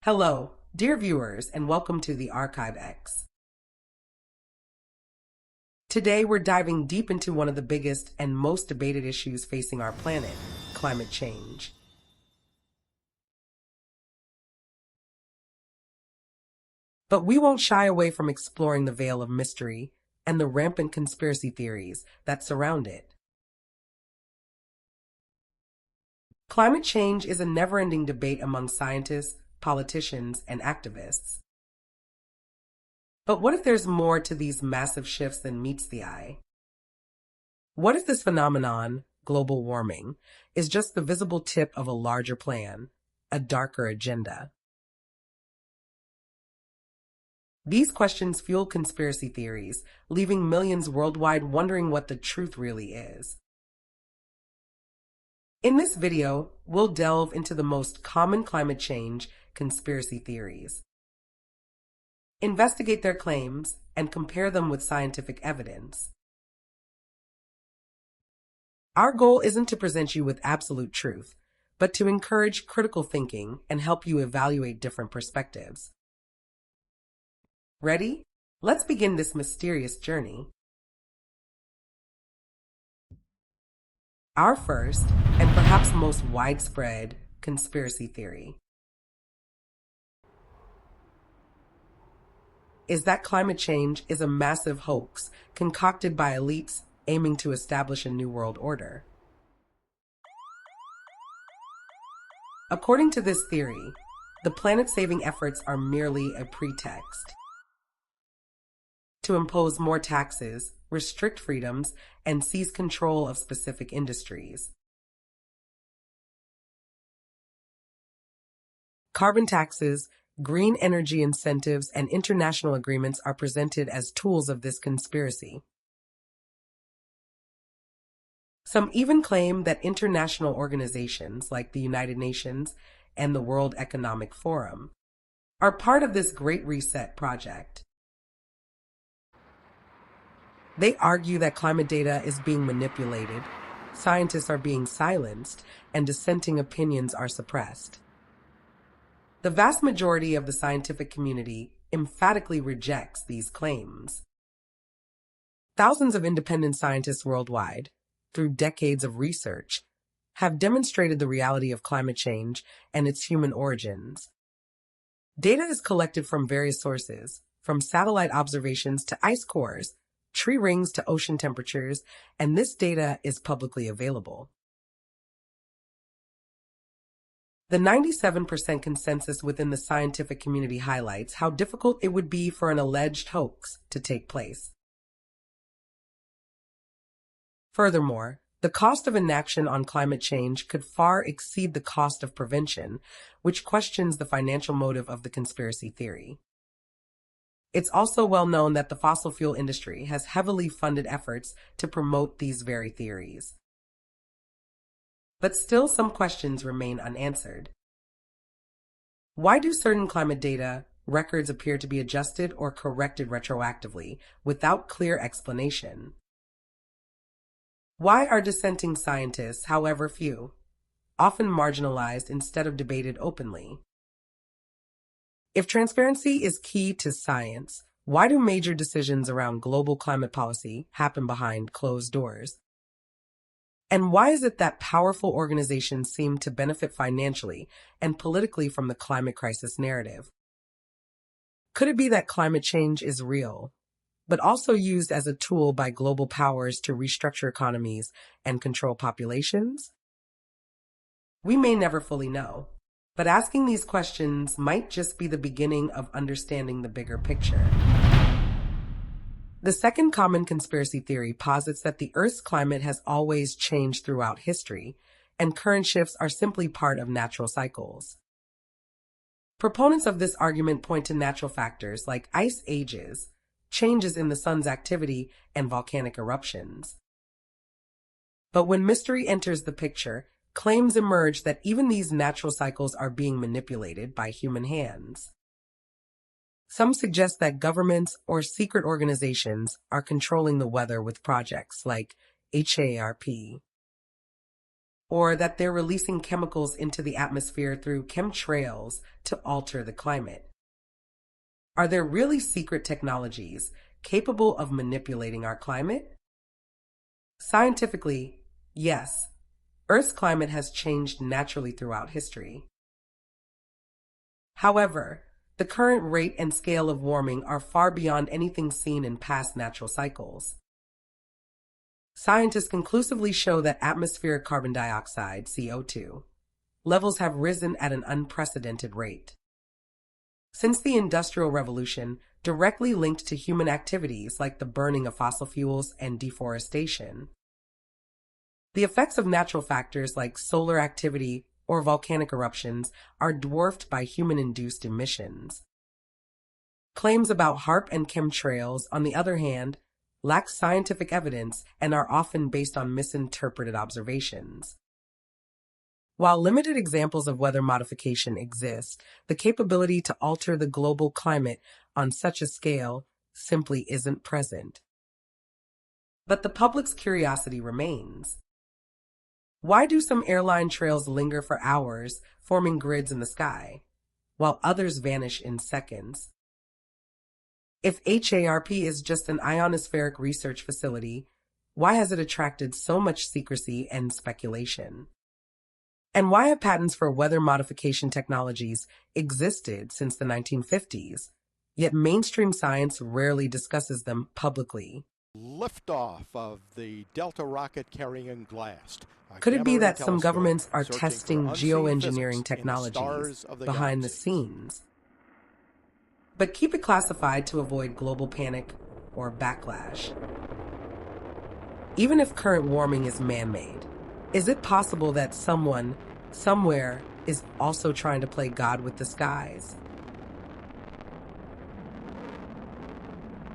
Hello, dear viewers, and welcome to the Archive X. Today, we're diving deep into one of the biggest and most debated issues facing our planet, climate change. But we won't shy away from exploring the veil of mystery and the rampant conspiracy theories that surround it. Climate change is a never-ending debate among scientists, politicians, and activists. But what if there's more to these massive shifts than meets the eye? What if this phenomenon, global warming, is just the visible tip of a larger plan, a darker agenda? These questions fuel conspiracy theories, leaving millions worldwide wondering what the truth really is. In this video, we'll delve into the most common climate change conspiracy theories, investigate their claims, and compare them with scientific evidence. Our goal isn't to present you with absolute truth, but to encourage critical thinking and help you evaluate different perspectives. Ready? Let's begin this mysterious journey. Our first, and perhaps most widespread, conspiracy theory is that climate change is a massive hoax concocted by elites aiming to establish a new world order. According to this theory, the planet-saving efforts are merely a pretext to impose more taxes, restrict freedoms, and seize control of specific industries. Carbon taxes, green energy incentives, and international agreements are presented as tools of this conspiracy. Some even claim that international organizations like the United Nations and the World Economic Forum are part of this Great Reset project. They argue that climate data is being manipulated, scientists are being silenced, and dissenting opinions are suppressed. The vast majority of the scientific community emphatically rejects these claims. Thousands of independent scientists worldwide, through decades of research, have demonstrated the reality of climate change and its human origins. Data is collected from various sources, from satellite observations to ice cores, tree rings to ocean temperatures, and this data is publicly available. The 97% consensus within the scientific community highlights how difficult it would be for an alleged hoax to take place. Furthermore, the cost of inaction on climate change could far exceed the cost of prevention, which questions the financial motive of the conspiracy theory. It's also well known that the fossil fuel industry has heavily funded efforts to promote these very theories. But still, some questions remain unanswered. Why do certain climate data records appear to be adjusted or corrected retroactively without clear explanation? Why are dissenting scientists, however few, often marginalized instead of debated openly? If transparency is key to science, why do major decisions around global climate policy happen behind closed doors? And why is it that powerful organizations seem to benefit financially and politically from the climate crisis narrative? Could it be that climate change is real, but also used as a tool by global powers to restructure economies and control populations? We may never fully know, but asking these questions might just be the beginning of understanding the bigger picture. The second common conspiracy theory posits that the Earth's climate has always changed throughout history, and current shifts are simply part of natural cycles. Proponents of this argument point to natural factors like ice ages, changes in the sun's activity, and volcanic eruptions. But when mystery enters the picture, claims emerge that even these natural cycles are being manipulated by human hands. Some suggest that governments or secret organizations are controlling the weather with projects like HARP, or that they're releasing chemicals into the atmosphere through chemtrails to alter the climate. Are there really secret technologies capable of manipulating our climate? Scientifically, yes. Earth's climate has changed naturally throughout history. However, the current rate and scale of warming are far beyond anything seen in past natural cycles. Scientists conclusively show that atmospheric carbon dioxide, CO2, levels have risen at an unprecedented rate. Since the Industrial Revolution, directly linked to human activities like the burning of fossil fuels and deforestation, the effects of natural factors like solar activity or volcanic eruptions are dwarfed by human-induced emissions. Claims about HAARP and chemtrails, on the other hand, lack scientific evidence and are often based on misinterpreted observations. While limited examples of weather modification exist, the capability to alter the global climate on such a scale simply isn't present. But the public's curiosity remains. Why do some airline trails linger for hours, forming grids in the sky, while others vanish in seconds? If HAARP is just an ionospheric research facility, why has it attracted so much secrecy and speculation? And why have patents for weather modification technologies existed since the 1950s, yet mainstream science rarely discusses them publicly? Liftoff of the Delta rocket carrying GLAST. Could it be that some governments are testing geoengineering technologies behind the scenes? But keep it classified to avoid global panic or backlash. Even if current warming is man-made, is it possible that someone, somewhere, is also trying to play God with the skies?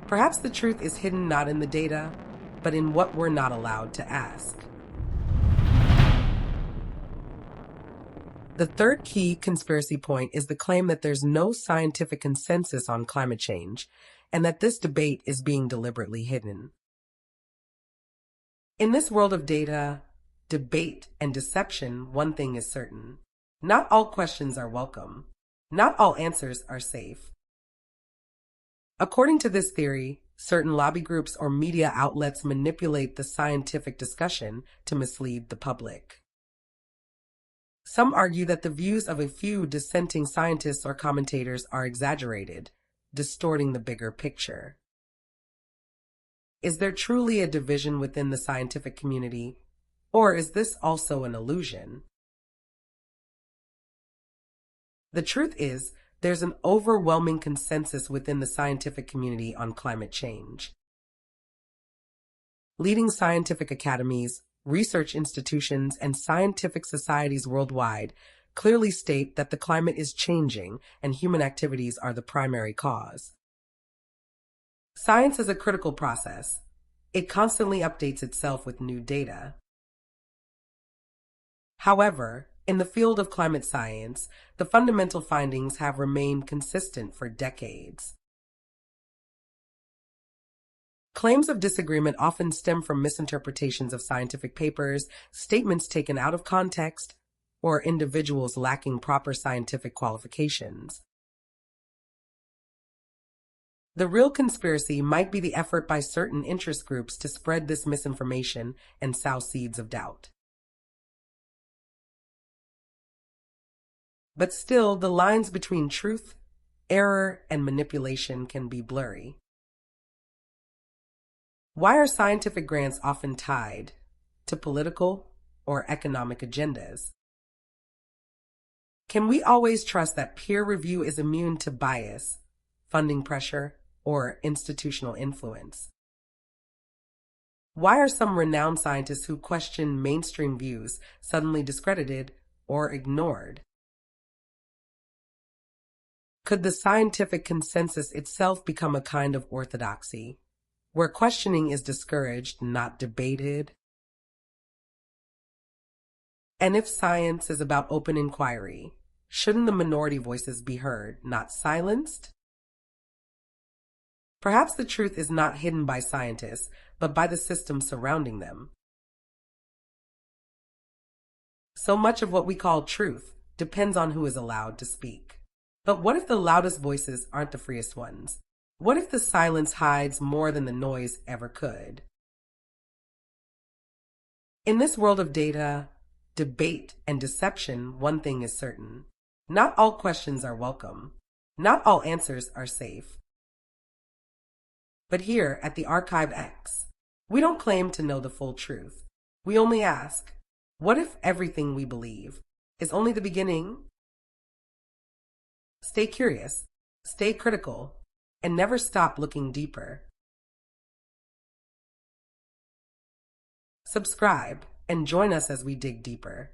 Perhaps the truth is hidden not in the data, but in what we're not allowed to ask. The third key conspiracy point is the claim that there's no scientific consensus on climate change, and that this debate is being deliberately hidden. In this world of data, debate, and deception, one thing is certain. Not all questions are welcome. Not all answers are safe. According to this theory, certain lobby groups or media outlets manipulate the scientific discussion to mislead the public. Some argue that the views of a few dissenting scientists or commentators are exaggerated, distorting the bigger picture. Is there truly a division within the scientific community, or is this also an illusion? The truth is, there's an overwhelming consensus within the scientific community on climate change. Leading scientific academies, research institutions, and scientific societies worldwide clearly state that the climate is changing and human activities are the primary cause. Science is a critical process. It constantly updates itself with new data. However, in the field of climate science, the fundamental findings have remained consistent for decades. Claims of disagreement often stem from misinterpretations of scientific papers, statements taken out of context, or individuals lacking proper scientific qualifications. The real conspiracy might be the effort by certain interest groups to spread this misinformation and sow seeds of doubt. But still, the lines between truth, error, and manipulation can be blurry. Why are scientific grants often tied to political or economic agendas? Can we always trust that peer review is immune to bias, funding pressure, or institutional influence? Why are some renowned scientists who question mainstream views suddenly discredited or ignored? Could the scientific consensus itself become a kind of orthodoxy, where questioning is discouraged, not debated? And if science is about open inquiry, shouldn't the minority voices be heard, not silenced? Perhaps the truth is not hidden by scientists, but by the system surrounding them. So much of what we call truth depends on who is allowed to speak. But what if the loudest voices aren't the freest ones? What if the silence hides more than the noise ever could? In this world of data, debate, and deception, one thing is certain. Not all questions are welcome. Not all answers are safe. But here at the Archive X, we don't claim to know the full truth. We only ask, what if everything we believe is only the beginning? Stay curious, stay critical, and never stop looking deeper. Subscribe and join us as we dig deeper.